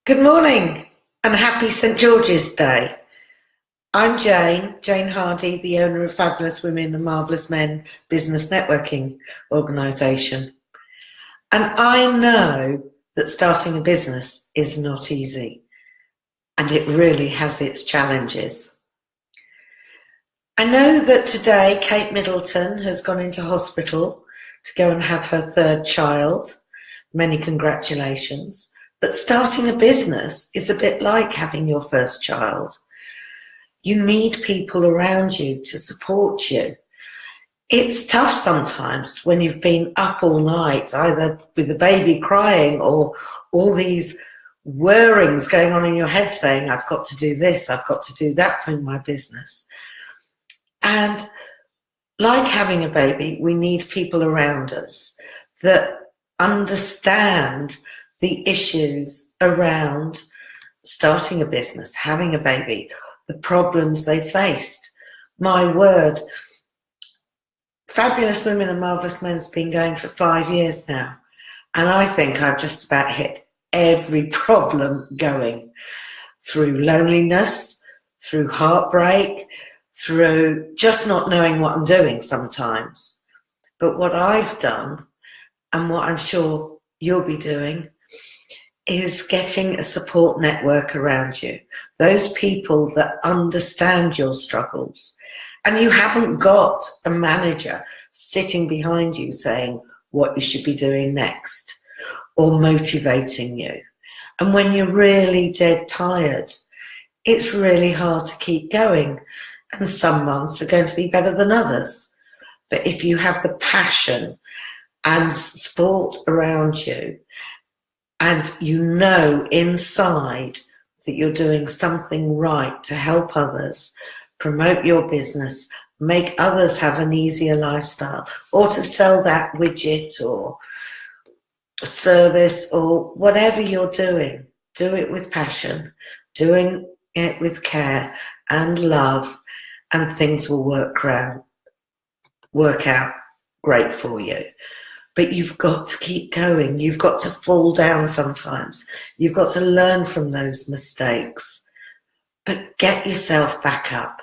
Good morning and happy St George's Day. I'm Jane Hardy, the owner of Fabulous Women and Marvellous Men Business Networking Organisation. And I know that starting a business is not easy, and it really has its challenges. I know that today Kate Middleton has gone into hospital to go and have her third child. Many congratulations. But starting a business is a bit like having your first child. You need people around you to support you. It's tough sometimes when you've been up all night, either with the baby crying or all these whirrings going on in your head saying, I've got to do this, I've got to do that for my business. And like having a baby, we need people around us that understand the issues around starting a business, having a baby, the problems they faced. My word, Fabulous Women and Marvellous Men's been going for 5 years now, and I think I've just about hit every problem going, through loneliness, through heartbreak, through just not knowing what I'm doing sometimes. But what I've done, and what I'm sure you'll be doing, is getting a support network around you. Those people that understand your struggles. And you haven't got a manager sitting behind you saying what you should be doing next or motivating you. And when you're really dead tired, it's really hard to keep going. And some months are going to be better than others. But if you have the passion and support around you, and you know inside that you're doing something right to help others, promote your business, make others have an easier lifestyle, or to sell that widget or service or whatever you're doing, do it with passion, doing it with care and love, and things will work out great for you. But you've got to keep going. You've got to fall down sometimes. You've got to learn from those mistakes. But get yourself back up.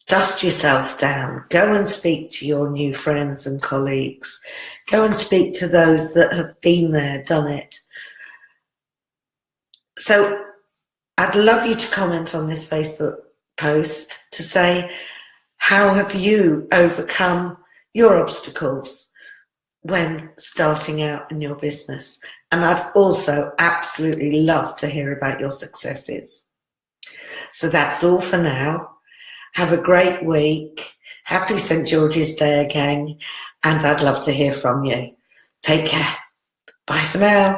Dust yourself down. Go and speak to your new friends and colleagues. Go and speak to those that have been there, done it. So I'd love you to comment on this Facebook post to say, how have you overcome your obstacles when starting out in your business? And I'd also absolutely love to hear about your successes. So that's all for now. Have a great week. Happy St George's Day again. And I'd love to hear from you. Take care. Bye for now.